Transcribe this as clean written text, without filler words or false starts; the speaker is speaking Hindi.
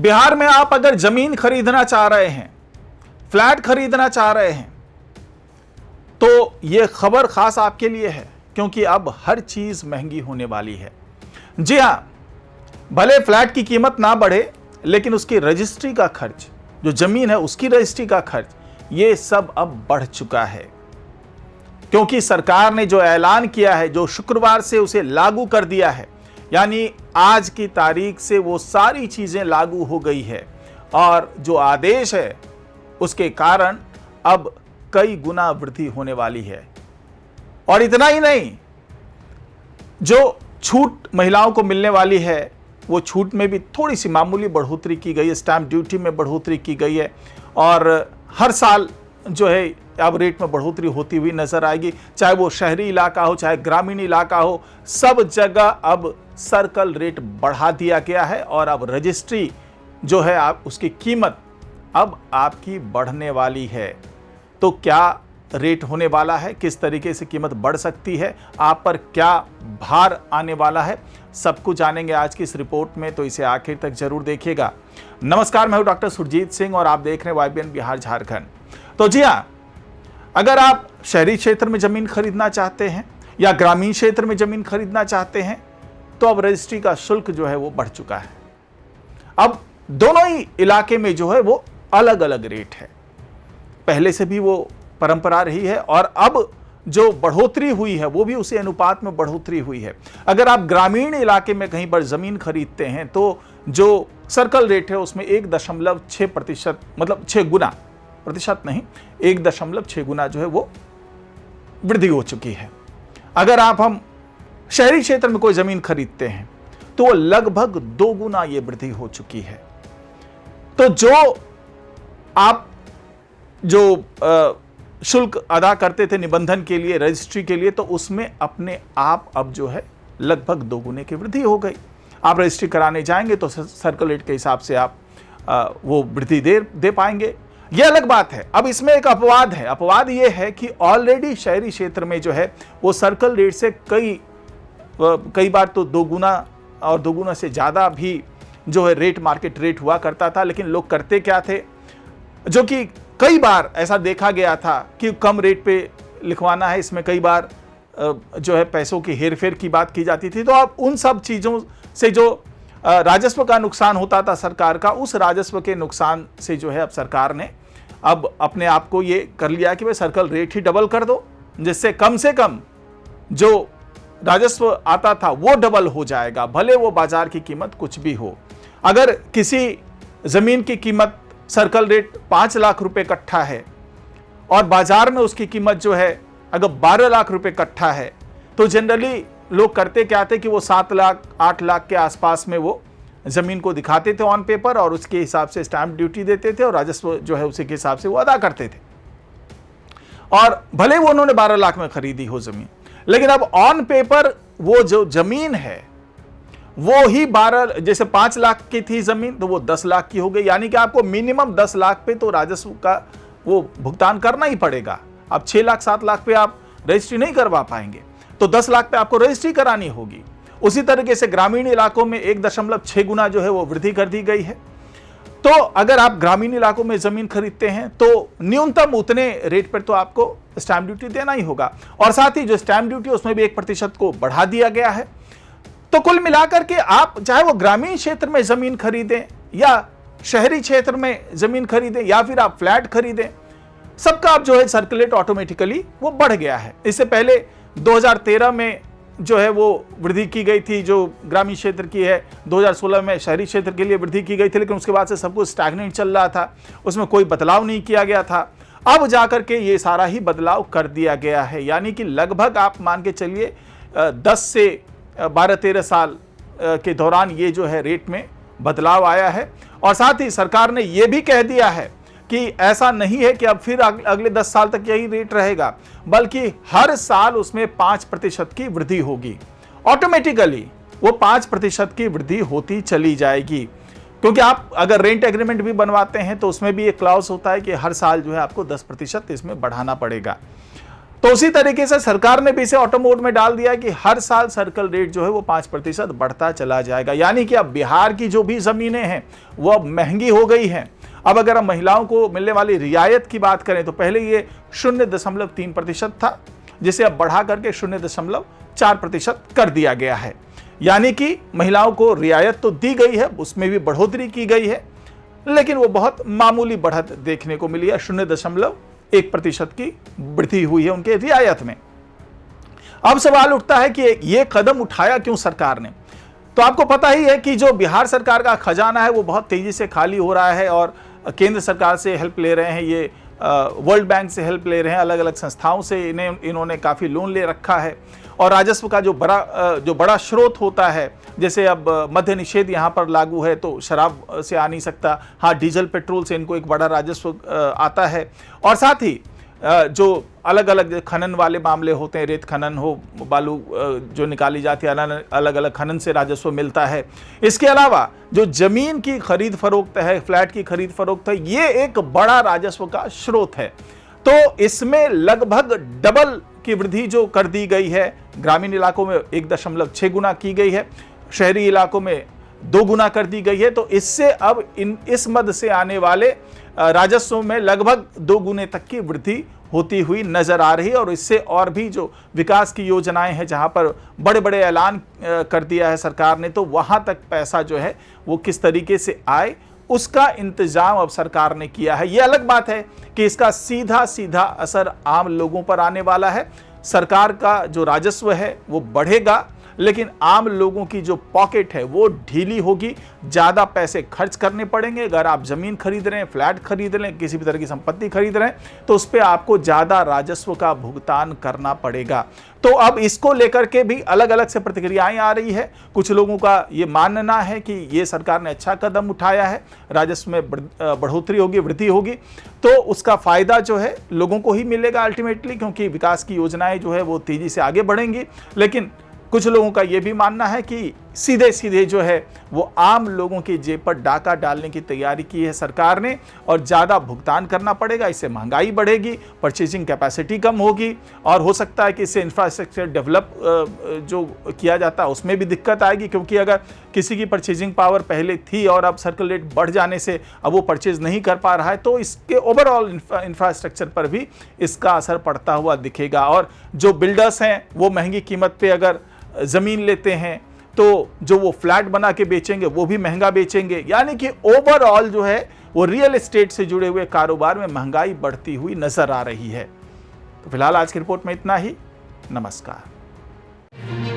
बिहार में आप अगर जमीन खरीदना चाह रहे हैं, फ्लैट खरीदना चाह रहे हैं, तो यह खबर खास आपके लिए है, क्योंकि अब हर चीज महंगी होने वाली है। जी हां, भले फ्लैट की कीमत ना बढ़े, लेकिन उसकी रजिस्ट्री का खर्च, जो जमीन है उसकी रजिस्ट्री का खर्च, ये सब अब बढ़ चुका है। क्योंकि सरकार ने जो ऐलान किया है, जो शुक्रवार से उसे लागू कर दिया है, यानी आज की तारीख से वो सारी चीजें लागू हो गई है, और जो आदेश है उसके कारण अब कई गुना वृद्धि होने वाली है। और इतना ही नहीं, जो छूट महिलाओं को मिलने वाली है, वो छूट में भी थोड़ी सी मामूली बढ़ोतरी की गई है, स्टैंप ड्यूटी में बढ़ोतरी की गई है, और हर साल जो है अब रेट में बढ़ोतरी होती हुई नजर आएगी। चाहे वो शहरी इलाका हो, चाहे ग्रामीण इलाका हो, सब जगह अब सर्कल रेट बढ़ा दिया गया है, और अब रजिस्ट्री जो है आप उसकी कीमत अब आपकी बढ़ने वाली है। तो क्या रेट होने वाला है, किस तरीके से कीमत बढ़ सकती है, आप पर क्या भार आने वाला है, सब कुछ जानेंगे आज की इस रिपोर्ट में, तो इसे आखिर तक जरूर देखिएगा। नमस्कार, मैं हूं डॉक्टर सुरजीत सिंह और आप देख रहे हैं YBN बिहार झारखंड। तो जी हां, अगर आप शहरी क्षेत्र में जमीन खरीदना चाहते हैं या ग्रामीण क्षेत्र में जमीन खरीदना चाहते हैं, तो अब रजिस्ट्री का शुल्क जो है वो बढ़ चुका है। अब दोनों ही इलाके में जो है वो अलग अलग रेट है। पहले से भी वो परंपरा रही है, और अब जो बढ़ोतरी हुई है वो भी उसी अनुपात में बढ़ोतरी हुई है। अगर आप ग्रामीण इलाके में कहीं पर जमीन खरीदते हैं, तो जो सर्कल रेट है उसमें 1.6%, मतलब 6 गुना, प्रतिशत नहीं, 1.6 गुना जो है वो वृद्धि हो चुकी है। अगर हम शहरी क्षेत्र में कोई जमीन खरीदते हैं, तो वो लगभग 2 गुना ये वृद्धि हो चुकी है। तो जो आप शुल्क अदा करते थे निबंधन के लिए, रजिस्ट्री के लिए, तो उसमें अपने आप अब जो है लगभग 2 गुने की वृद्धि हो गई। आप रजिस्ट्री कराने जाएंगे तो सर्कल रेट के हिसाब से आप वो वृद्धि दे पाएंगे। यह अलग बात है। अब इसमें एक अपवाद है। अपवाद यह है कि ऑलरेडी शहरी क्षेत्र में जो है वो सर्कल रेट से कई बार तो 2 गुना और 2 गुना से ज़्यादा भी जो है रेट, मार्केट रेट हुआ करता था। लेकिन लोग करते क्या थे, जो कि कई बार ऐसा देखा गया था कि कम रेट पे लिखवाना है, इसमें कई बार जो है पैसों की हेरफेर की बात की जाती थी। तो अब उन सब चीज़ों से जो राजस्व का नुकसान होता था सरकार का, उस राजस्व के नुकसान से जो है अब सरकार ने अब अपने आप को ये कर लिया कि भाई सर्कल रेट ही डबल कर दो, जिससे कम से कम जो राजस्व आता था वो डबल हो जाएगा, भले वो बाजार की कीमत कुछ भी हो। अगर किसी जमीन की कीमत सर्कल रेट 5 लाख रुपए कट्ठा है और बाजार में उसकी कीमत जो है अगर 12 लाख रुपए कट्ठा है, तो जनरली लोग करते क्या थे कि वो 7 लाख 8 लाख के आसपास में वो जमीन को दिखाते थे ऑन पेपर, और उसके हिसाब से स्टैंप ड्यूटी देते थे और राजस्व जो है उसी के हिसाब से वो अदा करते थे। और भले वो उन्होंने 12 लाख में खरीदी हो जमीन, लेकिन अब ऑन पेपर वो जो जमीन है वो ही 12, जैसे 5 लाख की थी जमीन तो वो 10 लाख की हो गई। यानी कि आपको मिनिमम 10 लाख पे तो राजस्व का वो भुगतान करना ही पड़ेगा। अब 6 लाख 7 लाख पे आप रजिस्ट्री नहीं करवा पाएंगे, तो 10 लाख पे आपको रजिस्ट्री करानी होगी। उसी तरीके से ग्रामीण इलाकों में 1.6 गुना जो है वो वृद्धि कर दी गई है। तो अगर आप ग्रामीण इलाकों में जमीन खरीदते हैं तो न्यूनतम उतने रेट पर तो आपको स्टैंप ड्यूटी देना ही होगा, और साथ ही जो स्टैंप ड्यूटी उसमें भी 1% को बढ़ा दिया गया है। तो कुल मिलाकर के आप चाहे वो ग्रामीण क्षेत्र में जमीन खरीदें या शहरी क्षेत्र में जमीन खरीदें या फिर आप फ्लैट खरीदें, सबका अब जो है सर्कुलेट ऑटोमेटिकली वो बढ़ गया है। इससे पहले 2013 में जो है वो वृद्धि की गई थी, जो ग्रामीण क्षेत्र की है, 2016 में शहरी क्षेत्र के लिए वृद्धि की गई थी, लेकिन उसके बाद से सब कुछ स्टैग्नेंट चल रहा था, उसमें कोई बदलाव नहीं किया गया था। अब जाकर के ये सारा ही बदलाव कर दिया गया है। यानी कि लगभग आप मान के चलिए 10 से 12-13 साल के दौरान ये जो है रेट में बदलाव आया है। और साथ ही सरकार ने ये भी कह दिया है कि ऐसा नहीं है कि अब फिर अगले 10 साल तक यही रेट रहेगा, बल्कि हर साल उसमें 5% की वृद्धि होगी। ऑटोमेटिकली वो 5% की वृद्धि होती चली जाएगी, क्योंकि आप अगर रेंट एग्रीमेंट भी बनवाते हैं तो उसमें भी एक क्लॉज होता है कि हर साल जो है आपको 10% इसमें बढ़ाना पड़ेगा। तो उसी तरीके से सरकार ने भी इसे ऑटो मोड में डाल दिया कि हर साल सर्कल रेट जो है वो 5% बढ़ता चला जाएगा। यानी कि अब बिहार की जो भी जमीनें हैं वो अब महंगी हो गई हैं। अब अगर हम महिलाओं को मिलने वाली रियायत की बात करें तो पहले ये 0.3% था, जिसे अब बढ़ा करके 0.4% कर दिया गया है। यानी कि महिलाओं को रियायत तो दी गई है, उसमें भी बढ़ोतरी की गई है, लेकिन वो बहुत मामूली बढ़त देखने को मिली है। 0.1% की वृद्धि हुई है उनके रियायत में। अब सवाल उठता है कि ये कदम उठाया क्यों सरकार ने। तो आपको पता ही है कि जो बिहार सरकार का खजाना है वो बहुत तेजी से खाली हो रहा है और केंद्र सरकार से हेल्प ले रहे हैं, ये वर्ल्ड बैंक से हेल्प ले रहे हैं, अलग अलग संस्थाओं से इन्होंने काफ़ी लोन ले रखा है। और राजस्व का जो बड़ा स्रोत होता है, जैसे अब मद्य निषेध यहाँ पर लागू है तो शराब से आ नहीं सकता, हाँ डीजल पेट्रोल से इनको एक बड़ा राजस्व आता है। और साथ ही जो अलग अलग खनन वाले मामले होते हैं, रेत खनन हो, बालू जो निकाली जाती है, अलग अलग खनन से राजस्व मिलता है। इसके अलावा जो जमीन की खरीद फरोख्त है, फ्लैट की खरीद फरोख्त है, ये एक बड़ा राजस्व का स्रोत है। तो इसमें लगभग डबल की वृद्धि जो कर दी गई है, ग्रामीण इलाकों में 1.6 गुना की गई है, शहरी इलाकों में 2 गुना कर दी गई है। तो इससे अब इस मद से आने वाले राजस्व में लगभग 2 गुने तक की वृद्धि होती हुई नजर आ रही है। और इससे और भी जो विकास की योजनाएं हैं, जहां पर बड़े बड़े ऐलान कर दिया है सरकार ने, तो वहां तक पैसा जो है वो किस तरीके से आए उसका इंतजाम अब सरकार ने किया है। ये अलग बात है कि इसका सीधा सीधा असर आम लोगों पर आने वाला है। सरकार का जो राजस्व है वो बढ़ेगा, लेकिन आम लोगों की जो पॉकेट है वो ढीली होगी, ज़्यादा पैसे खर्च करने पड़ेंगे। अगर आप ज़मीन खरीद रहे हैं, फ्लैट खरीद रहे हैं, किसी भी तरह की संपत्ति खरीद रहे हैं, तो उस पर आपको ज़्यादा राजस्व का भुगतान करना पड़ेगा। तो अब इसको लेकर के भी अलग अलग से प्रतिक्रियाएं आ रही है। कुछ लोगों का ये मानना है कि ये सरकार ने अच्छा कदम उठाया है, राजस्व में बढ़ोतरी होगी, वृद्धि होगी, तो उसका फ़ायदा जो है लोगों को ही मिलेगा अल्टीमेटली, क्योंकि विकास की योजनाएं जो है वो तेज़ी से आगे बढ़ेंगी। लेकिन कुछ लोगों का यह भी मानना है कि सीधे सीधे जो है वो आम लोगों की जेब पर डाका डालने की तैयारी की है सरकार ने, और ज़्यादा भुगतान करना पड़ेगा। इससे महंगाई बढ़ेगी, परचेजिंग कैपेसिटी कम होगी, और हो सकता है कि इससे इंफ्रास्ट्रक्चर डेवलप जो किया जाता है उसमें भी दिक्कत आएगी। क्योंकि अगर किसी की परचेजिंग पावर पहले थी और अब सर्कल रेट बढ़ जाने से अब वो परचेज नहीं कर पा रहा है, तो इसके ओवरऑल इंफ्रास्ट्रक्चर पर भी इसका असर पड़ता हुआ दिखेगा। और जो बिल्डर्स हैं वो महंगी कीमत पर अगर ज़मीन लेते हैं तो जो वो फ्लैट बना के बेचेंगे वो भी महंगा बेचेंगे। यानी कि ओवरऑल जो है वो रियल एस्टेट से जुड़े हुए कारोबार में महंगाई बढ़ती हुई नजर आ रही है। तो फिलहाल आज की रिपोर्ट में इतना ही। नमस्कार।